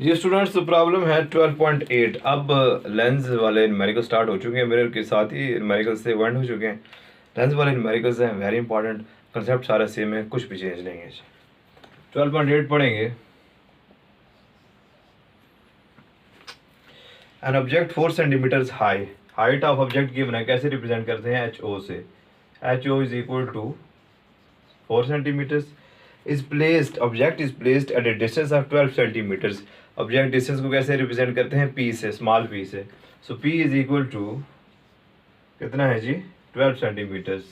ये स्टूडेंट्स तो प्रॉब्लम है 12.8। अब लेंस वाले न्यूमेरिकल स्टार्ट हो चुके हैं, मिरर के साथ ही न्यूमेरिकल से वन हो चुके हैं। लेंस वाले न्यूमेरिकल्स हैं, वेरी इंपॉर्टेंट, कंसेप्ट सारा सेम है, कुछ भी चेंज नहीं है। 12.8 पढ़ेंगे। An object 4 centimetres high, height of object given है, कैसे रिप्रेजेंट करते हैं? एच ओ से। H O is equal to 4 centimetres. Is placed, object is placed at a distance of 12 centimetres. Object distance को कैसे रिप्रेजेंट करते हैं? पी से, स्मॉल पी से। So P is equal to कितना है जी? 12 centimetres.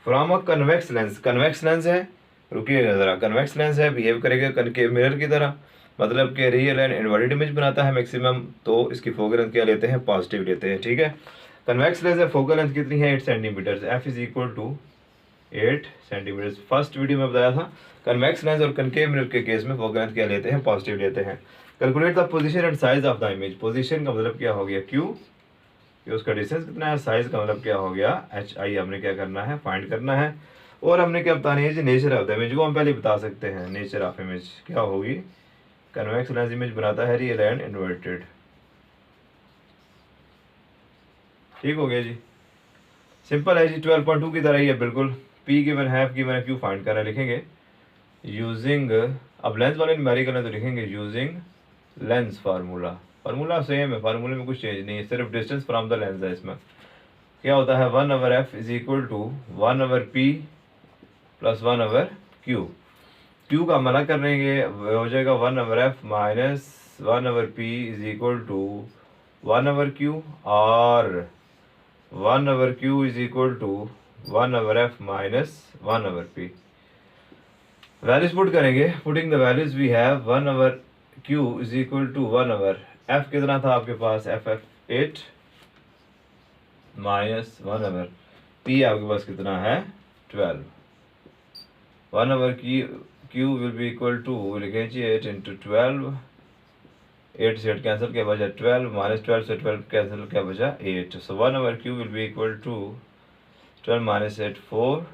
From a convex lens, convex lens है, रुकिएगा ज़रा, कन्वेक्स लेंस है, बिहेव करेगा कनकेव मिरर की तरह, मतलब कि रियल एंड इन्वर्टेड इमेज बनाता है मैक्सिमम, तो इसकी फोकल लेंथ क्या लेते हैं? पॉजिटिव लेते हैं, ठीक है। कन्वेक्स लेंस है, फोकल लेंथ कितनी है? 8 centimetres. F is equal to 8 centimetres. First video में बताया था कन्वेक्स लेंस और कनकेव मिरर के केस में फोकल लेंथ क्या लेते हैं? पॉजिटिव लेते हैं। Calculate the position and size of the image. Position का मतलब क्या हो गया? क्यू, कि उसका डिस्टेंस कितना है। साइज का मतलब क्या हो गया? H I. हमने क्या करना है? फाइंड करना है। और हमने क्या बतानी है जी? नेचर ऑफ द इमेज को हम पहले बता सकते हैं। नेचर ऑफ इमेज क्या होगी? कन्वेक्स लेंस इमेज बनाता है रियल एंड इन्वर्टेड। ठीक हो गया जी, सिंपल है जी, 12.2 की तरह ही है बिल्कुल। पी गिवन है, एफ गिवन है, क्यू फाइंड करना है, लिखेंगे यूजिंग, अब लेंस वाले न्यूमेरिकल है तो लिखेंगे using lens formula. Formula same है, फार्मूले में कुछ चेंज नहीं है, सिर्फ डिस्टेंस फ्रॉम द लेंस है। इसमें क्या होता है? 1/f is equal to 1/p plus 1/q। Q का मना करेंगे, हो जाएगा 1/f minus 1/p is equal to 1/q, और 1/q is equal to 1/f minus 1/p। Values put करेंगे, putting the values we have 1/q is equal to 1/f कितना था आपके पास? f 8 माइनस 1/p आपके पास कितना है? 12। 1/q will be equal to, लिखें जी 8 into 12। 8 से 8 कैंसिल, क्या बचा? 12 माइनस 12 से 12 कैंसिल, क्या बचा? 8। So 1/q will be equal to 12 minus 8 4।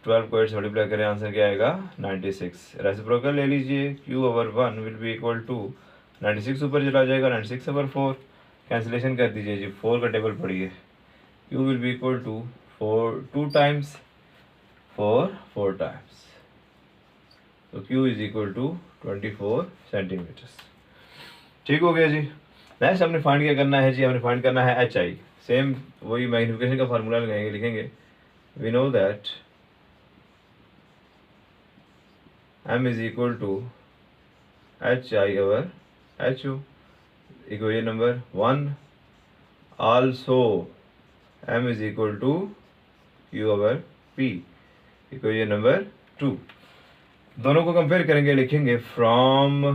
12 को 8 से मल्टीप्लाई करें, आंसर क्या आएगा? 96। रेसिप्रोकल ले लीजिए, q/1 will be equal to 96 ऊपर चला जाएगा, 96/4 कैंसिलेशन कर दीजिए जी, 4 का टेबल पढ़िए। q will be equal to 4 2 times 4 times, तो q is equal to 24 centimetres. ठीक हो गया जी। नेक्स्ट हमने फाइंड क्या करना है जी? हमने फाइंड करना है एच आई। सेम वही मैग्निफिकेशन का फार्मूला लगाएंगे, लिखेंगे we know that m is equal to hi over ho, equation number 1। also m is equal to q over p, equation number 2। दोनों को कंपेयर करेंगे, लिखेंगे from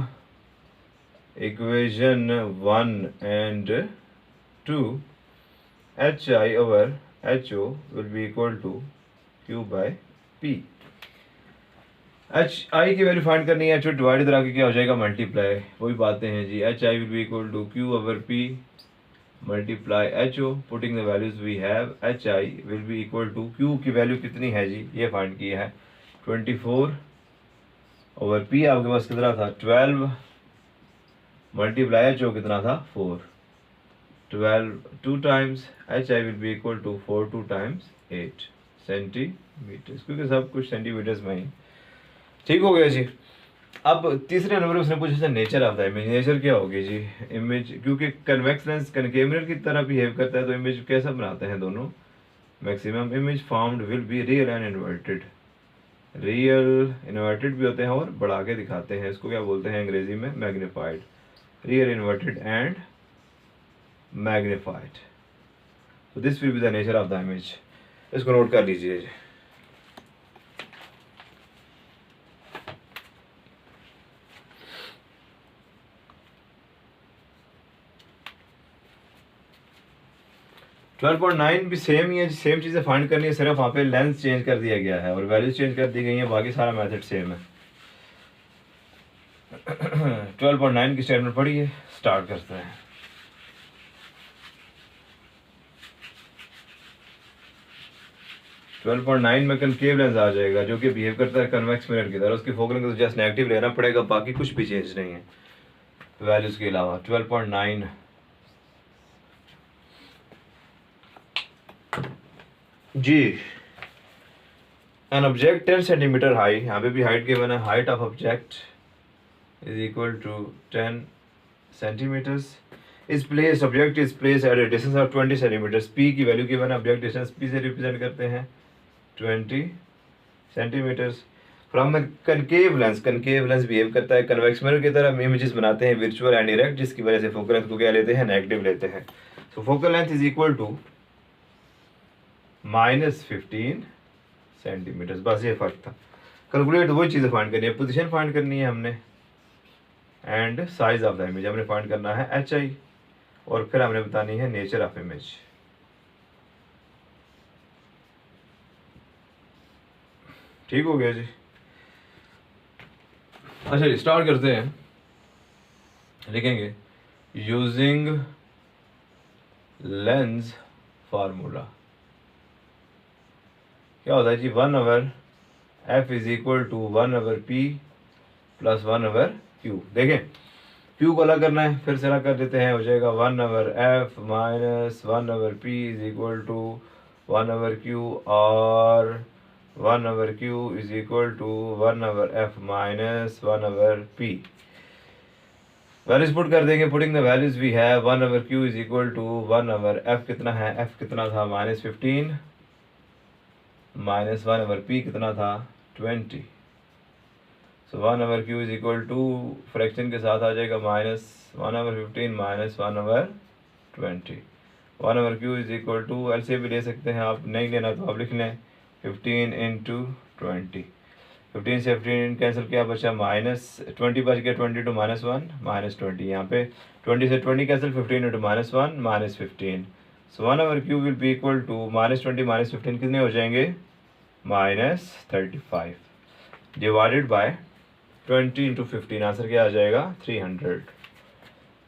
equation 1 and 2 hi over ho will be equal to q by p। H I की value find करनी है, H divide करा के क्या हो जाएगा? मल्टीप्लाई। वही बातें हैं जी, h I will be equal to q/p multiply h o. Putting the values we have, h I will be equal to, q की वैल्यू कितनी है जी? ये फाइंड किया है 24/p, आपके पास कितना था? 12 मल्टीप्लाई एच ओ कितना था? 4। 12 2 times, H I will be equal to 4 2 times 8 centimetres, क्योंकि सब कुछ सेंटीमीटर्स में ही। ठीक हो गया जी। अब तीसरे नंबर उसने पूछा nature of the image. Nature क्या होगी जी? इमेज, क्योंकि कन्वेक्स लेंस कनकेव मिरर की तरह बिहेव करता है, तो इमेज कैसा बनाते हैं दोनों? Maximum image formed will be real and inverted. Real inverted भी होते हैं और बढ़ा के दिखाते हैं, इसको क्या बोलते हैं अंग्रेजी में? Magnified. Real inverted and magnified, तो this will be the nature of the image. इसको नोट कर लीजिए जी। 12.9 भी सेम ही है, सेम चीज़ें फाइंड करनी है, सिर्फ वहाँ पे लेंस चेंज कर दिया गया है और वैल्यूज चेंज कर दी गई है, बाकी सारा मेथड सेम है। 12.9 की स्टेटमेंट पढ़िए, स्टार्ट करते हैं। 12.9 में कनकेव लेंस आ जाएगा जो कि बिहेव करता है कन्वेक्स मिरर की तरह। उसकी फोकल लेंथ तो जस्ट नेगेटिव लेना पड़ेगा, बाकी कुछ भी चेंज नहीं है वैल्यूज के अलावा। 12.9 जी। एन ऑब्जेक्ट 10 सेंटीमीटर हाई, यहाँ पे भी हाइट गिवन है, height of object is equal to 10 centimetres, इस place object is place at a distance of 20 centimetres. P की वैल्यू गिवन है, ऑब्जेक्ट डिस्टेंस पी से रिप्रेजेंट करते हैं 20 centimetres. From concave lens behave करता है कन्वेक्स मिरर की तरह, इमेजेस बनाते हैं वर्चुअल एंड डायरेक्ट, जिसकी वजह से फोकल लेंथ को क्या लेते हैं, नेगेटिव लेते हैं। So focal length is equal to -15 centimetres, बस ये फर्क था। कैलकुलेट वही चीज़ें फाइंड करनी है, पोजीशन फाइंड करनी है हमने, and size of the image हमने फाइंड करना है HI, और फिर हमने बतानी है नेचर ऑफ इमेज। ठीक हो गया जी। अच्छा जी, स्टार्ट करते हैं। लिखेंगे यूजिंग लेंस फार्मूला। क्या होता है जी, 1/f is equal to 1/p plus 1/q। देखें q को अलग करना है, फिर से अलग कर देते हैं, हो जाएगा 1/f minus 1/p is equal to 1/q, और 1/q is equal to 1/f minus 1/p। Values put कर देंगे, putting the values we have 1/q is equal to 1/f कितना है, f कितना था -15, माइनस 1/p कितना था 20। So 1/q is equal to fraction के साथ आ जाएगा -1/15 minus 1/20। 1/q is equal to, ऐसे भी ले सकते हैं आप, नहीं लेना तो आप लिख लें 15 इंटू 20। 15 से 15 कैंसिल किया, बचा -20 बच गया, 20 टू -1 -20। यहाँ पे 20 से 20 cancel, 15 into -1 -15। So 1/q will be equal to -20 -15 कितने हो जाएंगे, -35 डिवाइडेड बाय 20 इंटू 15, आंसर क्या आ जाएगा 300।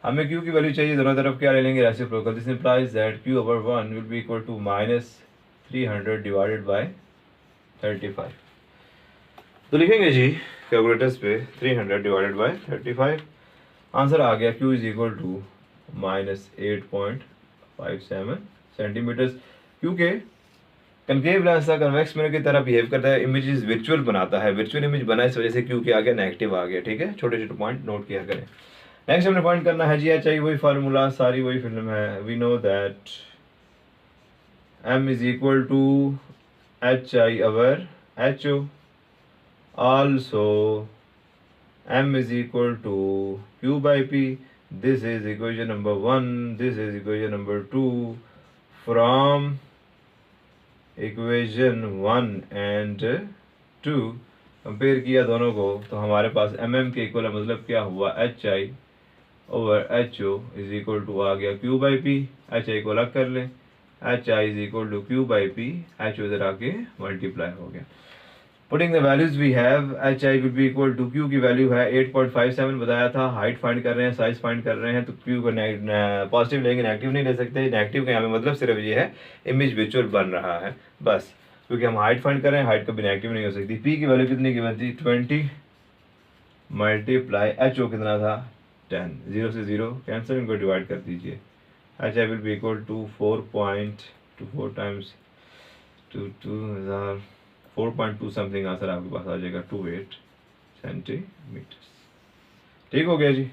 हमें q की वैल्यू चाहिए, दोनों तरफ क्या ले लेंगे, reciprocal. This implies that q/1 will be equal to -300 divided by 35। तो लिखेंगे जी कैलकुलेटर्स पे 300 डिवाइडेड बाय 35, आंसर आ गया q is equal to -8.57 centimetres. क्योंकि कनकेव लेंस का कन्वेक्स मिरर की तरह बिहेव करता है, इमेज वर्चुअल बनाता है, वर्चुअल इमेज बना, इस वजह से क्यू के आगे नेगेटिव आ गया। ठीक है, छोटे छोटे पॉइंट नोट किया करें। नेक्स्ट हमने पॉइंट करना है जी HI, वही फार्मूला, सारी वही फिल्म है। We know that m is equal to HI over HO, also m is equal to q by p. This is equation number 1, this is equation number 2. From equation 1 and 2 compare किया दोनों को, तो हमारे पास mm के equal है, मतलब क्या हुआ, HI over HO is equal to आ गया q by p। HI को अलग कर लें, HI is equal to q by p, HO इधर आके मल्टीप्लाई हो गया। Putting the values we have, HI will be equal to, Q की वैल्यू है 8.57 बताया था, हाइट फाइंड कर रहे हैं, साइज फाइंड कर रहे हैं, तो Q को पॉजिटिव लेंगे, नेगेटिव नहीं ले सकते। नेगेटिव का यहाँ पे मतलब सिर्फ ये है इमेज विजुअल बन रहा है बस, क्योंकि हम हाइट फाइंड कर रहे हैं, हाइट कभी नेगेटिव नहीं हो सकती। P की वैल्यू कितनी गिवन थी, 20 मल्टीप्लाई HO कितना था 10, 0 से 0 कैंसिल, इनको डिवाइड कर दीजिए। HI will be equal to 4.24 times 4.2 something, answer आपके पास आ जाएगा 28 सेंटीमीटर। ठीक हो गया जी।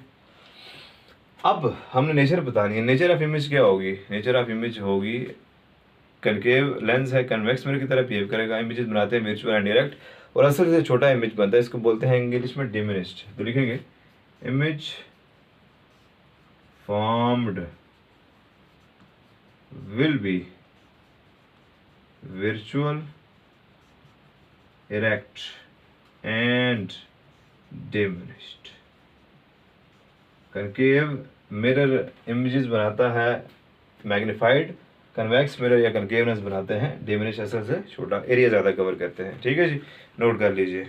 अब हमने नेचर बतानी है। नेचर ऑफ इमेज क्या होगी, नेचर ऑफ इमेज होगी कनकेव लेंस है, कन्वेक्स मिरर की तरह बिहेव करेगा, इमेजेस बनाते हैं वर्चुअल एंड डायरेक्ट, और असल से छोटा इमेज बनता है, इसको बोलते हैं इंग्लिश में डिमिनिश्ड। तो लिखेंगे image formed will be virtual, erect and diminished। Concave mirror images बनाता है मैग्नीफाइड, कन्वेक्स मिरर या कनकेव लेंस बनाते हैं डिमिनिश, असल से छोटा, एरिया ज़्यादा कवर करते हैं। ठीक है जी, नोट कर लीजिए।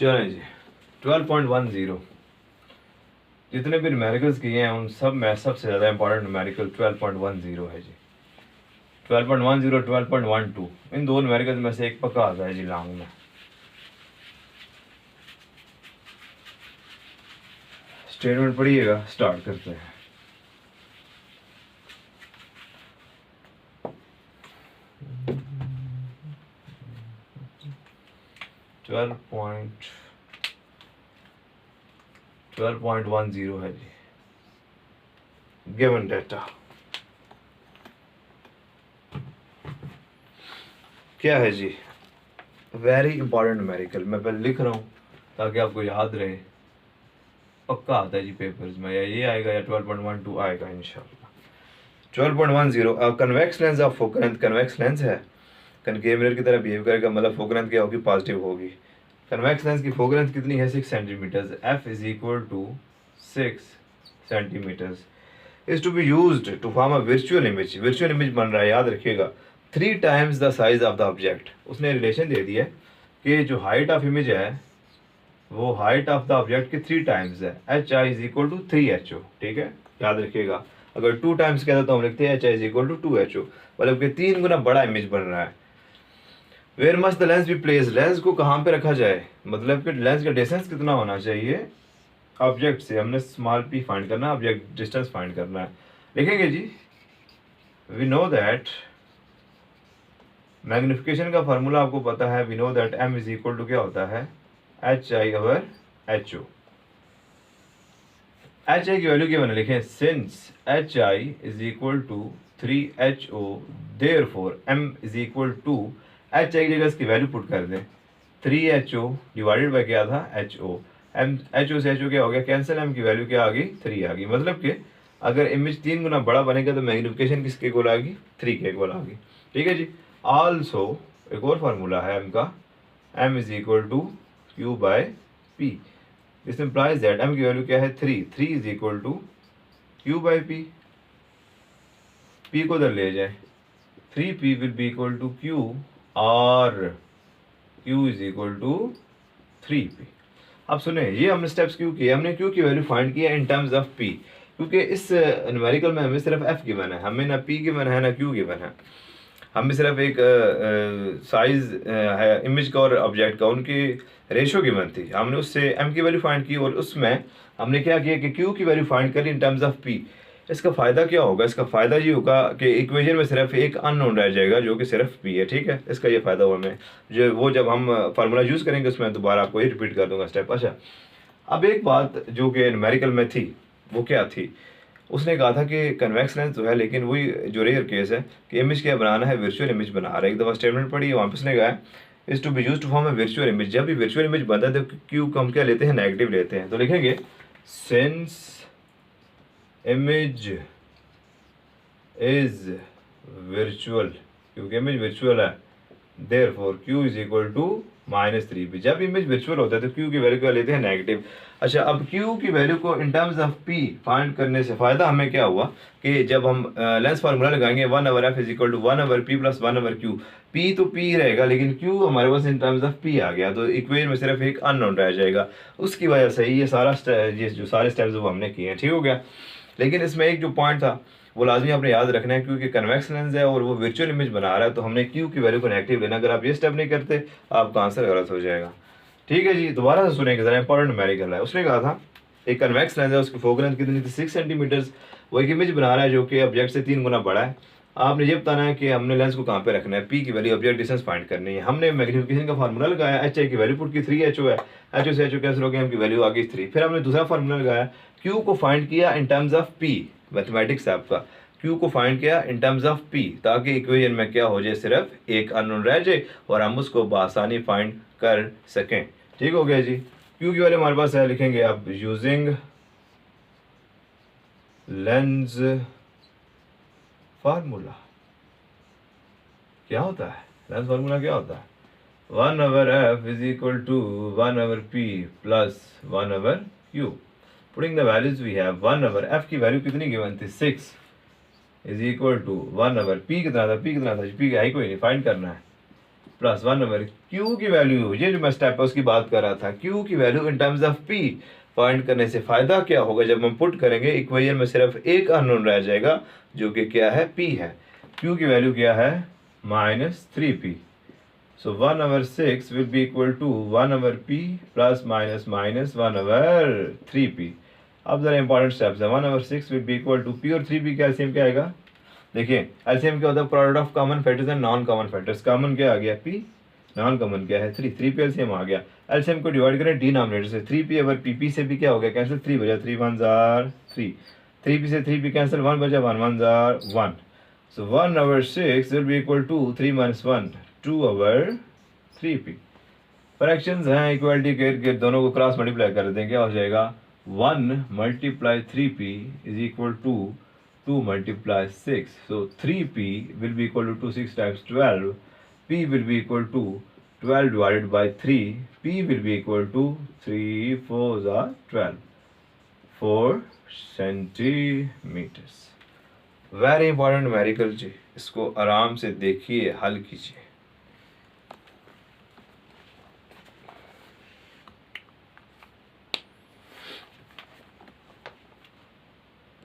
चलें जी 12.10 जितने भी न्यूमेरिकल्स किए हैं उन सब में सबसे ज़्यादा इंपॉर्टेंट न्यूमेरिकल 12.10 है जी। 12.10 12.12 इन दो न्यूमेरिकल्स में से एक पक्का आता है जी लॉन्ग में। स्टेटमेंट पढ़िएगा, स्टार्ट करते हैं। ट्वेल्व पॉइंट 10 है जी। गिवन डेटा क्या है जी? Very important numerical. मैं पहले लिख रहा हूँ ताकि आपको याद रहे। पक्का आता है जी पेपर्स में, या ये आएगा या 12.12 आएगा इंशाल्लाह। 12.10 convex lens of focal length. Convex lens है, कनकेव मिरर की तरह बिहेव करेगा, मतलब फोकल लेंथ क्या होगी? पॉजिटिव होगी। कन्वेक्स लेंस की फोकल लेंथ कितनी है? 6 centimetres. F is equal to 6 centimetres is to be used to form a virtual image. Virtual image बन रहा है, याद रखिएगा, 3 times the size of the object. उसने रिलेशन दे दिया कि जो हाइट ऑफ इमेज है वो हाइट ऑफ द ऑब्जेक्ट के 3 टाइम्स है। H I is equal to 3HO। ठीक है, याद रखिएगा। अगर 2 टाइम्स कहता तो हम लिखते हैं H I is equal to 2HO, मतलब कि 3 गुना बड़ा इमेज बन रहा है। Where must the lens be place. Lens को कहाँ पे रखा जाए, मतलब कि लेंस का डिस्टेंस कितना होना चाहिए ऑब्जेक्ट से। हमने स्मॉल पी फाइंड करना है, ऑब्जेक्ट डिस्टेंस फाइंड करना है। लिखेंगे जी, वी नो दैट मैग्निफिकेशन का फार्मूला आपको पता है। We know that m is equal to क्या होता है? H I over HO। H I की वैल्यू क्या बना, लिखें since H I is equal to 3HO therefore m is equal to, H I की जगह इसकी वैल्यू पुट कर दें 3HO डिवाइडेड बाय क्या था? HO। m HO से HO क्या हो गया? कैंसिल, m की वैल्यू क्या आ गई? 3 आ गई। मतलब कि अगर इमेज 3 गुना बड़ा बनेगा तो मैग्निफिकेशन किसके इक्वल आ गई? 3 के इक्वल आ गई। ठीक है जी। आल्सो एक और फार्मूला है m का, m is equal to Q by P। This implies that m की वैल्यू क्या है? 3 is equal to Q by P। P को उधर ले जाए, 3P will be equal to Q और Q is equal to 3P। अब सुने, ये हमने स्टेप्स क्यों किए? हमने Q की वैल्यू फाइंड किया इन टर्म्स ऑफ P, क्योंकि इस न्यूमेरिकल में हमें सिर्फ F गिवन है, हमें ना P गिवन है ना Q गिवन है। हमें सिर्फ एक साइज है इमेज का और ऑब्जेक्ट का, उनकी रेशो गिवन थी। हमने उससे m की वैल्यू फाइंड की और उसमें हमने क्या किया कि Q की वैल्यू फाइंड करी इन टर्म्स ऑफ P। इसका फ़ायदा क्या होगा? इसका फ़ायदा ये होगा कि इक्वेशन में सिर्फ एक अननोन रह जाएगा जो कि सिर्फ P है। ठीक है, इसका ये फ़ायदा हुआ हमें, जो वो जब हम फार्मूला यूज़ करेंगे उसमें दोबारा आपको ये रिपीट कर दूंगा स्टेप। अच्छा, अब एक बात जो कि न्यूमेरिकल में थी वो क्या थी? उसने कहा था कि कन्वेक्स लेंस तो है, लेकिन वही जो रेयर केस है कि इमेज क्या बनाना है? वर्चुअल इमेज बना रहा है। एक दफ़ा स्टेटमेंट पढ़ी, वहाँ पे उसने कहा is to be use to form a virtual image. जब भी वर्चुअल इमेज बनता है तो क्यू को हम क्या लेते हैं? नेगेटिव लेते हैं। तो लिखेंगे सिंस इमेज इज वर्चुअल, क्योंकि इमेज वर्चुअल है, therefore Q is equal to -3P। जब इमेज वर्चुअल होता है तो Q की वैल्यू क्या लेते हैं? नेगेटिव। अच्छा, अब Q की वैल्यू को इन टर्म्स ऑफ P फाइंड करने से फ़ायदा हमें क्या हुआ कि जब हम लेंस फार्मूला लगाएंगे 1/f is equal to 1/p plus 1/q। P तो P रहेगा, लेकिन Q हमारे पास इन टर्म्स ऑफ P आ गया, तो इक्वेशन में सिर्फ एक अननोन रह जाएगा। उसकी वजह से ये जो सारे स्टेप्स वो हमने किए हैं। ठीक हो गया। लेकिन इसमें एक जो पॉइंट था वो लाजमी आपने याद रखना है, क्योंकि कन्वेक्स लेंस है और वो वर्चुअल इमेज बना रहा है, तो हमने Q की वैल्यू को नेगेटिव लेना। अगर आप ये स्टेप नहीं करते आपका आंसर गलत हो जाएगा। ठीक है जी, दोबारा से सुनेंगे ज़रा, इंपॉर्टेंट न्यूमेरिकल है। उसने कहा था एक कन्वेक्स लेंस है, उसकी फोकल लेंथ कितनी थी? 6 सेंटीमीटर्स। वो एक इमेज बना रहा है जो कि ऑब्जेक्ट से 3 गुना बड़ा है। आपने ये बताना है कि हमने लेंस को कहाँ पे रखना है? P की वैल्यू, ऑब्जेक्ट डिस्टेंस फाइंड करनी है। हमने मैग्निफिकेशन का फार्मूला लगाया, एच आई की वैल्यू पुट की, 3HO है, HO से HO कैंसिल हो गया, M की वैल्यू आ गई 3। फिर हमने दूसरा फार्मूला लगाया, Q को फाइंड किया इन टर्म्स ऑफ P, मैथमेटिक्स है आपका। Q को फाइंड किया इन टर्म्स ऑफ P, ताकि इक्वेशन में क्या हो जाए? सिर्फ एक अननोन रह जाए और हम उसको बआसानी फाइंड कर सकें। ठीक हो गया जी। Q की वैल्यू हमारे पास है, लिखेंगे अब यूजिंग लेंस फार्मूला। क्या होता है लेंस फार्मूला? क्या होता है? 1/f is equal to 1/p plus 1/q। Putting the values we have 1/f की वैल्यू कितनी गिवन थी? 6 इज इक्वल टू 1/p कितना था? p कितना था? p की आई कोई नहीं, फाइंड करना है। प्लस 1/, Q की वैल्यू, ये जो मैं स्टेप है उसकी बात कर रहा था, Q की value in terms of P find करने से फ़ायदा क्या होगा, जब हम पुट करेंगे इक्वेशन में सिर्फ एक अननोन रह जाएगा जो कि क्या है, P है। Q की वैल्यू क्या है, -3P। So 1/6 will be equal to 1/P plus minus 1/3P। अब जरा इंपॉर्टेंट स्टेप्स है, 1/6 will be equal to P और 3P का एलसीएम क्या आएगा, देखिए एलसीएम क्या होता है, product of common factors and non common factors. Common क्या आ गया, P, नॉन कॉमन क्या है, 3P एलसीएम आ गया। एलसीएम को डिवाइड करें डिनोमिनेटर से, 3P अगर PP से भी क्या हो गया कैंसिल, 3 बजा 3 1 जार 3, 3P से 3P कैंसिल, 1 बजा 1 1 jar 1। So 1/6 will be equal to 3 minus 1, 2/3P। Fractions हैं, इक्वालिटी के इर्द दोनों को क्रॉस मल्टीप्लाई कर दें, क्या हो जाएगा, 1 multiply 3P is equal to 2 multiply 6। So 3P will be equal to 6 times 12, P will be equal to 12 divided by 3, P will be equal to 3 4s are 12, 4 centimeters। Very important numerical जी, इसको आराम से देखिए, हल कीजिए।